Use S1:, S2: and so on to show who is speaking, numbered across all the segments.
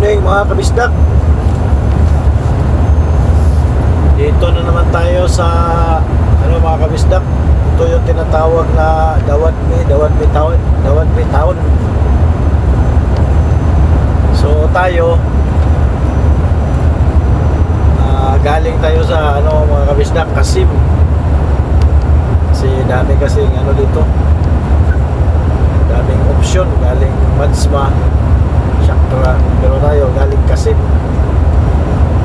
S1: morning mga kabisdak. Dito na naman tayo sa mga kabisdak. Ito yung tinatawag na Dawadmi Town. So tayo galing tayo sa mga kabisdak, Kasim. Kasi dami kasing dito, daming option. Galing Madsma, Shakra, pero tayo galing Kasim.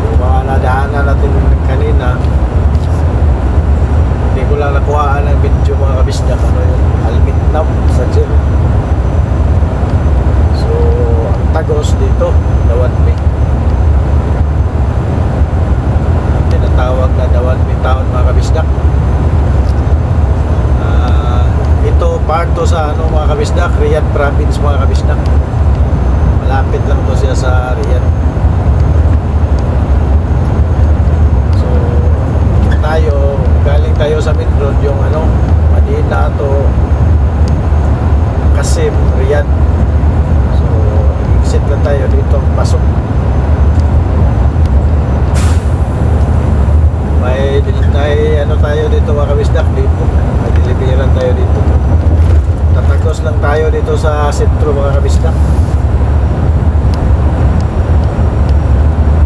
S1: Yung mga nadaanan natin kanina, hindi ko lang nakuhaan ng video mga kabisdak. Yung Almitnam sa Jir. So ang tagos dito, Dawadmi, ang tinatawag na Dawadmi Town mga kabisdak. Ito part to sa mga kabisdak, Riyadh province mga kabisdak. Malapit lang to siya sa Riyadh. So tayo galing tayo sa main road, yung Madina to Kasim, Riyadh. So exit lang tayo dito, pasok. May tayo dito mga kabisdak, dito may deliveran tayo dito. Tatagos lang tayo dito sa sentro mga kabisdak.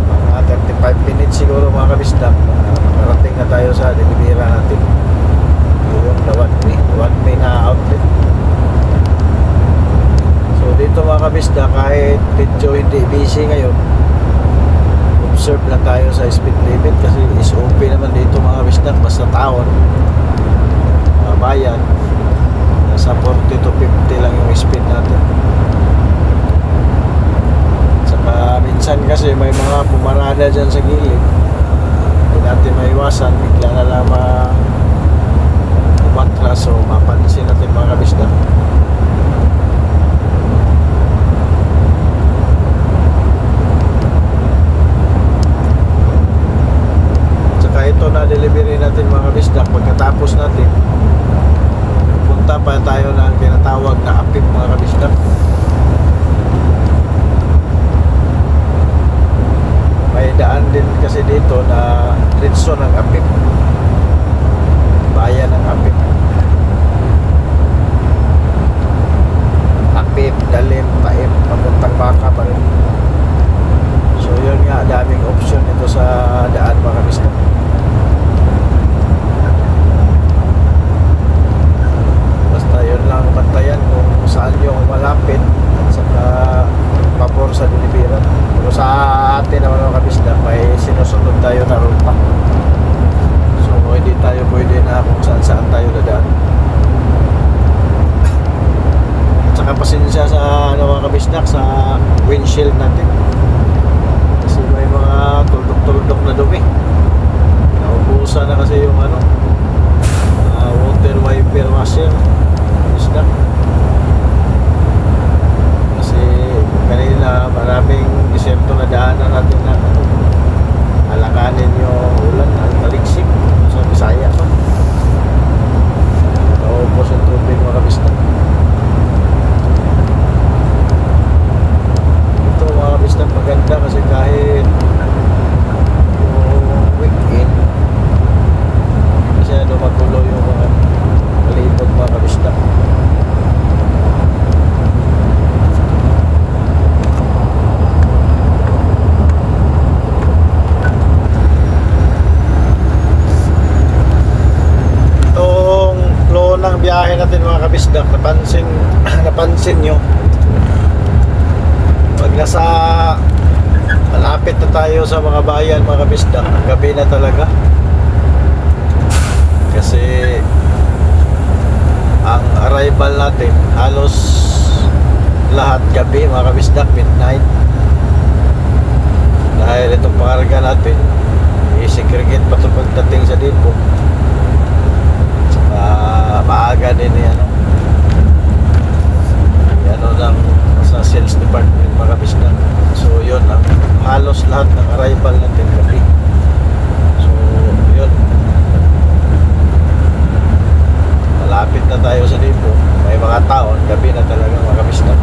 S1: Mga 35 minutes siguro mga kabisdak, makarating na tayo sa deliveran natin, yung Dawadmi na outlet. So dito mga kabisdak, kahit medyo hindi busy ngayon, observe lang tayo sa speed limit kasi SOP naman dito mga kabisdak. Basta taon, mga bayan, nasa 40 to 50 lang yung speed natin. Saka minsan kasi may mga pumarada dyan sa gilid, hindi natin maiwasan, bigla na lang umatras, so mapansin natin mga kabisdak. Ito na delivery natin mga kabisdak. Pagkatapos natin, punta pa tayo ng tinatawag na Apip mga kabisdak. May daan din kasi dito na diretso ng Apip, bayan ng Apip. Apip, Dalim, Taim, papuntang Baka pa rin. So yun nga, daming option ito sa daan mga kabisdak. Yun lang bantayan kung saan yung malapit at saka pabor sa deliveran. Pero sa atin naman mga kabisdak, may sinusunod tayo na ruta. So hindi tayo pwede na kung saan tayo dadaan. At saka pasensya sa mga kabisdak, sa windshield natin, kasi may mga tuldok na dumi. Naubusan na kasi yung water wiper washer. Kasi kanina maraming disyerto na daanan natin na alanganin yung ulan, ang taliksik sa Bisaya pa. Naubos ang tubig mga kabisdak. Ito mga kabisdak, maganda kasi kahit yung weekend masyado magulo yung mga palibot mga kabisdak. Biyahe natin mga kabisdak, napansin nyo, pag nasa malapit na tayo sa mga bayan mga kabisdak, gabi na talaga. Kasi ang arrival natin halos lahat gabi mga kabisdak, midnight. Dahil itong pangarga natin i-segregate pa ito pagdating sa depo. Maaga din yan lang sa sales department mga kabisdak. So yun, ang halos lahat ng arrival natin gabi. So yun, malapit na tayo sa depo. May mga taon gabi na talaga mga kabisdak.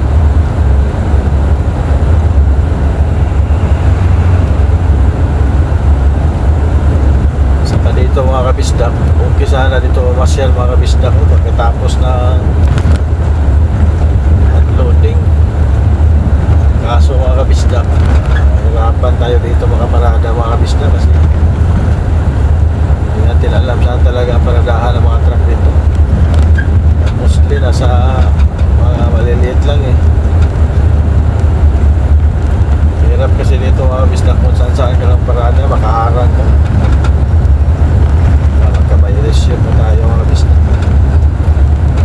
S1: share mga kabisda ko pagkatapos ng unloading. Kaso mga kabisda, hirapan tayo dito makaparada mga kabisda kasi hindi natin alam saan talaga ang paradahan ng mga truck dito. Mostly nasa mga maliliit lang eh. Hirap kasi dito mga kabisda kung saan ka lang parada, makaharang ka. Magkabayresyo po tayo mga kabisda.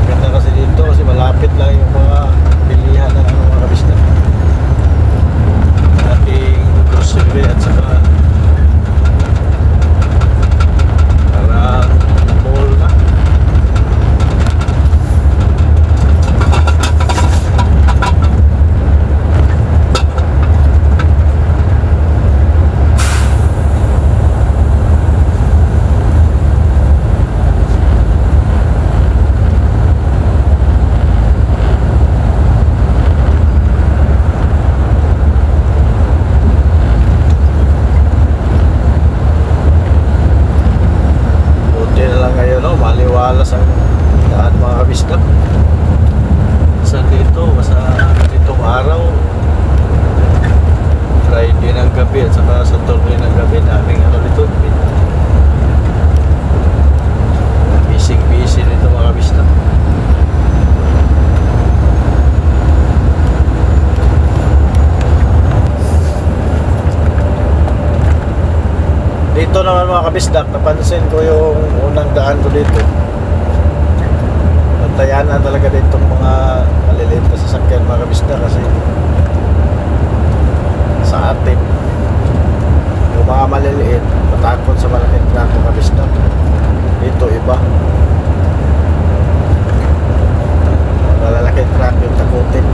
S1: Maganda kasi dito kasi malapit lang yung mga pilihan ng mga kabisda. Ating grocery at saka parang mall na. Maliwalas ang daan mga kabisda. Sa dito, sa ditong araw, Friday ng gabi at saka Saturday ng gabi, daming ano dito, busy dito mga kabisda. Dito naman mga kabisdak, napansin ko yung unang daan ko dito. Bantayan na talaga dito mga maliliit na sasakyan mga kabisdak kasi sa atin yung mga maliliit matakot sa malaking truck mga kabisdak. Dito iba, malalaking truck yung takutin.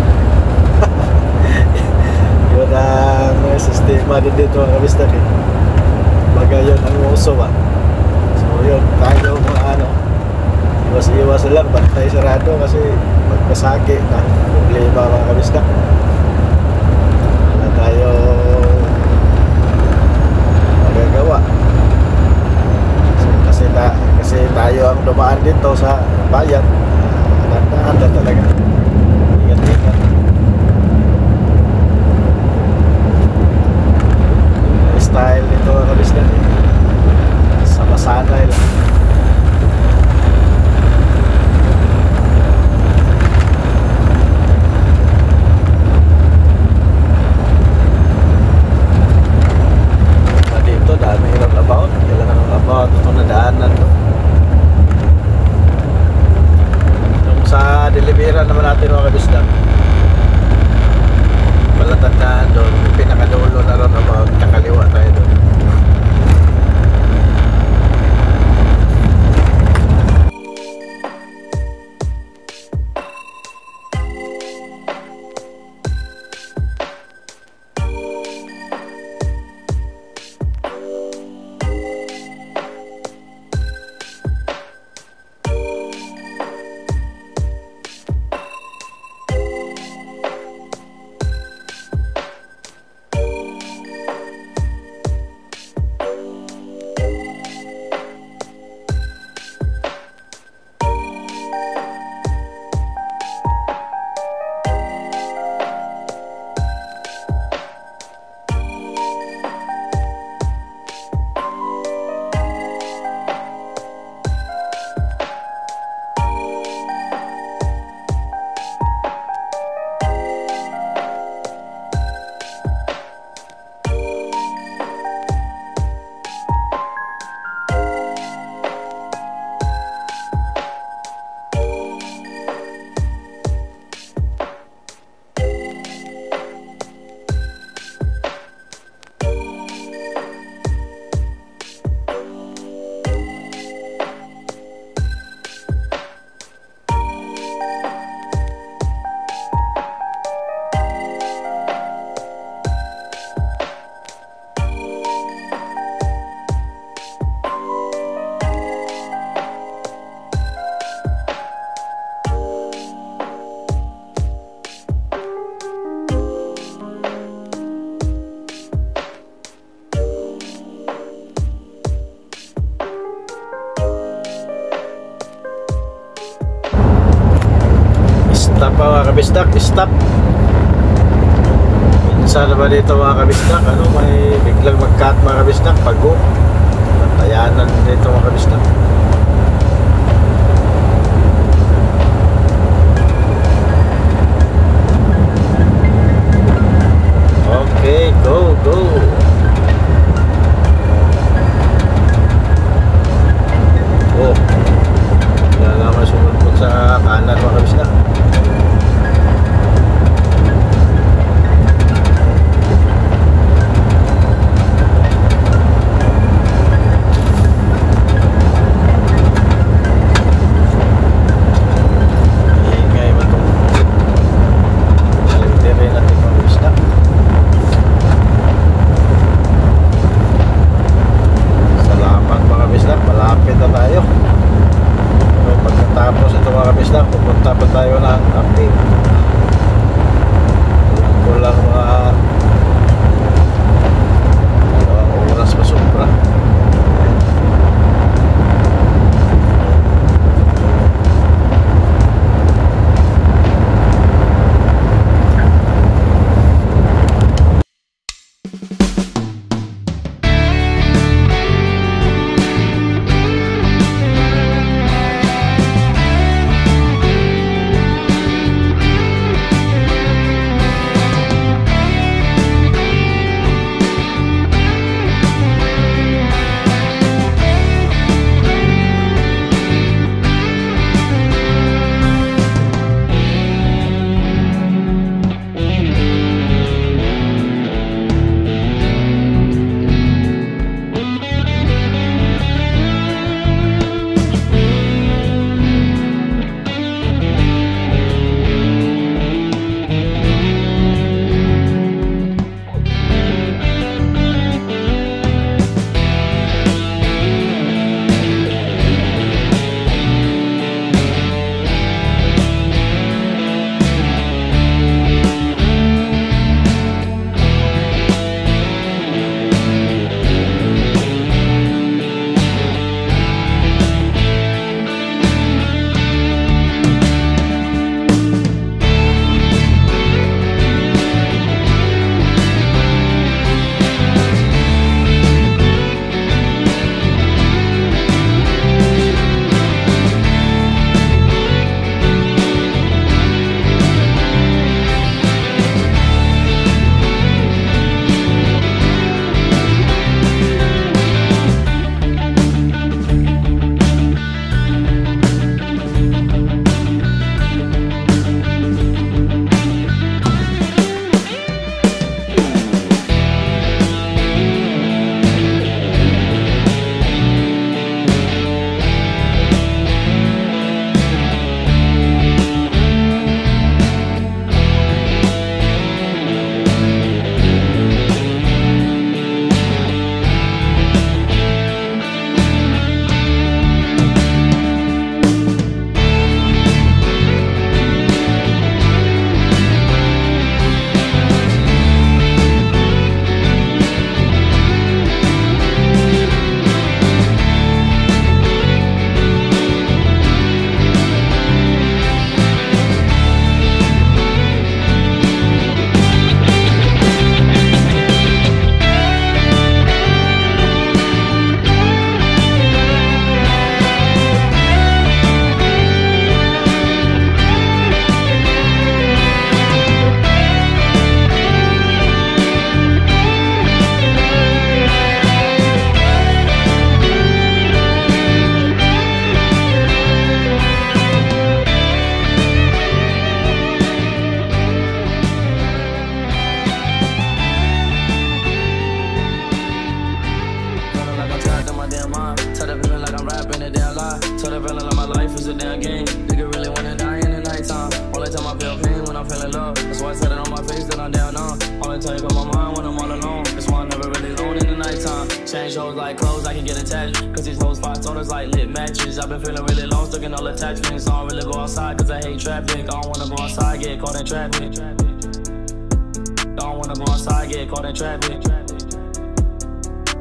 S1: Yun ang sistema din dito mga kabisdak eh. Magayon ang uso ba. So yun, tayo mga ano, iwas lang, bantay sarado kasi magpasake na problema mga kabisda. Wala tayo magagawa. Kasi tayo ang dumaan dito sa bayan. Handa talaga. Ingat-ingat. Style nito mga kabisda eh. Sama-sanay lang. pa mga kabisdak, stop. Minsan naman dito mga kabisdak, ano, may biglang mag-cut mga kabisdak, pag-go. Tayanan dito mga kabisdak. Okay, go, go. Oh, wala naman sumunod sa kanan mga kabisdak. Pupunta pa tayo ng active. Kulang mga oras pa sobra.
S2: Change hoes like clothes, I can get attached. Cause these hoes 5 toners like lit matches. I've been feeling really lost, looking all attachments. I don't really go outside cause I hate traffic. I don't wanna go outside, get caught in traffic. I don't wanna go outside, get caught in traffic.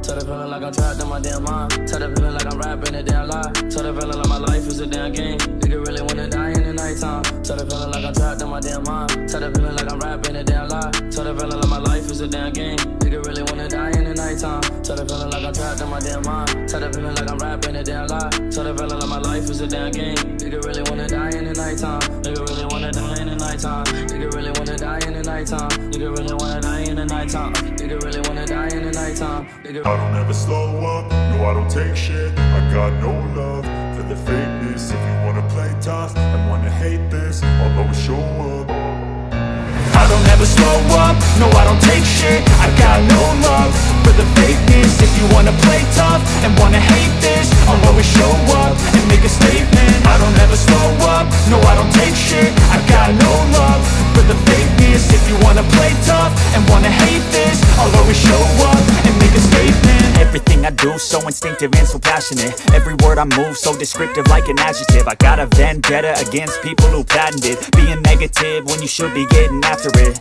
S2: Tell the feeling like I'm trapped in my damn mind. Tell the feeling like I'm rapping a damn lie. Tell the feeling like my life is a damn game. Nigga really wanna die in the nighttime. Tell the feeling like I'm trapped in my damn mind. Tell the feeling like I'm rapping a damn lie. Tell the feeling like my life is a damn game. Nigga really wanna die in the nighttime. Tell the feeling like I'm trapped in my damn mind. Tell the feeling like I'm rapping a damn lie. Tell the feeling like my life is a damn game. Nigga really wanna die in the nighttime. Nigga really wanna die in the nighttime. Nigga really wanna die in the nighttime. Nigga really wanna die in the nighttime. Nigga really wanna die in the nighttime. Nigga.
S3: I don't ever slow up, no I don't take shit. I got no love for the fakeness. If you wanna play tough and wanna hate this, I'll always show up. I don't ever slow up, no I don't take shit. I got no love for the fakeness. If you wanna play tough and wanna hate this, I'll always show up and make a statement. I don't ever slow up, no I don't take shit. I got no love for the fakeness. If you wanna play tough and wanna hate this, I'll always show up and make a statement.
S4: Everything I do so instinctive and so passionate. Every word I move so descriptive like an adjective. I got a vendetta against people who patented being negative when you should be getting after it.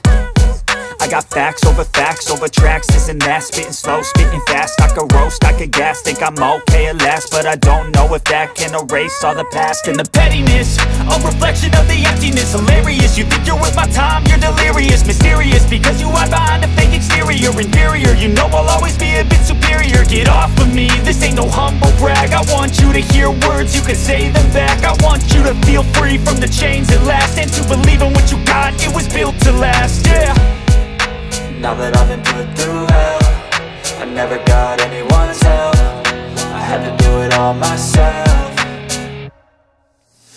S4: I got facts over tracks, this and that. Spitting slow, spitting fast, I could roast, I could gas. Think I'm okay at last, but I don't know if that can erase all the past. And the pettiness, a reflection of the emptiness. Hilarious, you think you're worth my time, you're delirious. Mysterious, because you hide behind a fake exterior. Inferior, you know I'll always be a bit superior. Get off of me, this ain't no humble brag. I want you to hear words, you can say them back. I want you to feel free from the chains at last, and to believe in what you got, it was built to last, yeah.
S5: Now that I've been put through hell, I never got anyone's help. I had to do it all myself.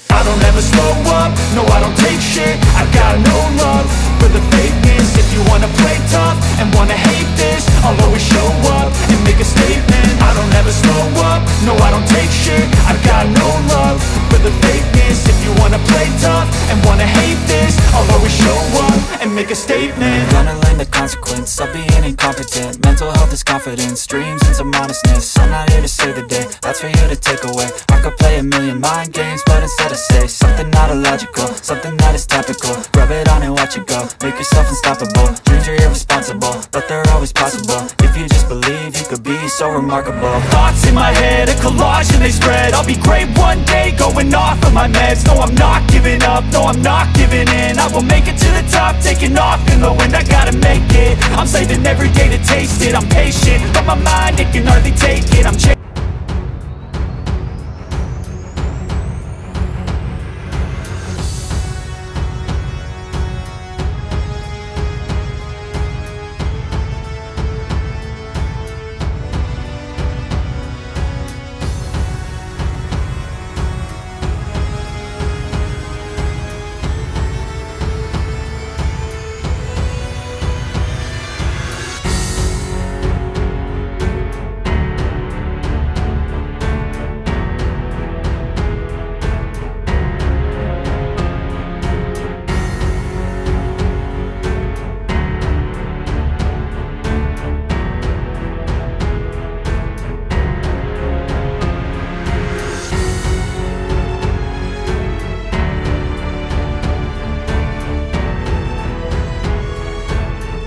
S3: I don't ever slow up, no I don't take shit. I got no love for the fakeness. If you wanna play tough and wanna hate this, I'll always show up and make a statement. I don't ever slow up, no I don't take shit. I got no love for the fakeness. If you wanna play tough and wanna hate this, I'll always show up and make a statement.
S4: Gonna learn the consequence of being incompetent. Mental health is confidence, dreams and some honestness. I'm not here to save the day, that's for you to take away. I could play a million mind games, but instead I say something not illogical, something that is topical. Rub it on and watch it go, make yourself unstoppable. Dreams are irresponsible, but they're always possible. If you just believe, you could be so remarkable.
S3: Thoughts in my head, a collage and they spread. I'll be great one day, going off of my meds. No, I'm not giving up, no, I'm not giving in. I will make it to the top, taking off in the wind. I gotta make it, I'm saving every day to taste it. I'm patient, but my mind, it can hardly take it. I'm chasing.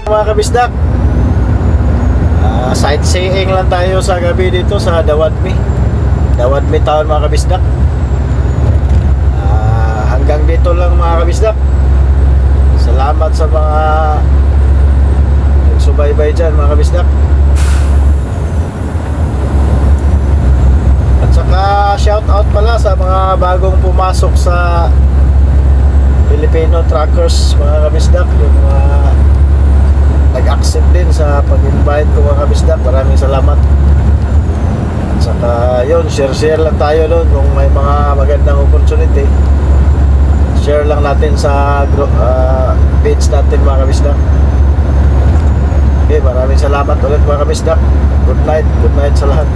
S1: Mga kabisdak, sightseeing lang tayo sa gabi dito sa Dawadmi Town mga kabisdak. Hanggang dito lang mga kabisdak. Salamat sa mga nagsubaybay dyan mga kabisdak. At saka shout out pala sa mga bagong pumasok sa Filipino Truckers mga kabisdak. Yung mga nag-accept din sa pag-invite ko mga kabisdak. Maraming salamat. At saka yun, share lang tayo doon. Kung may mga magandang opportunity, share lang natin sa page natin mga kabisdak. Okay, maraming salamat ulit mga kabisdak. Good night sa lahat.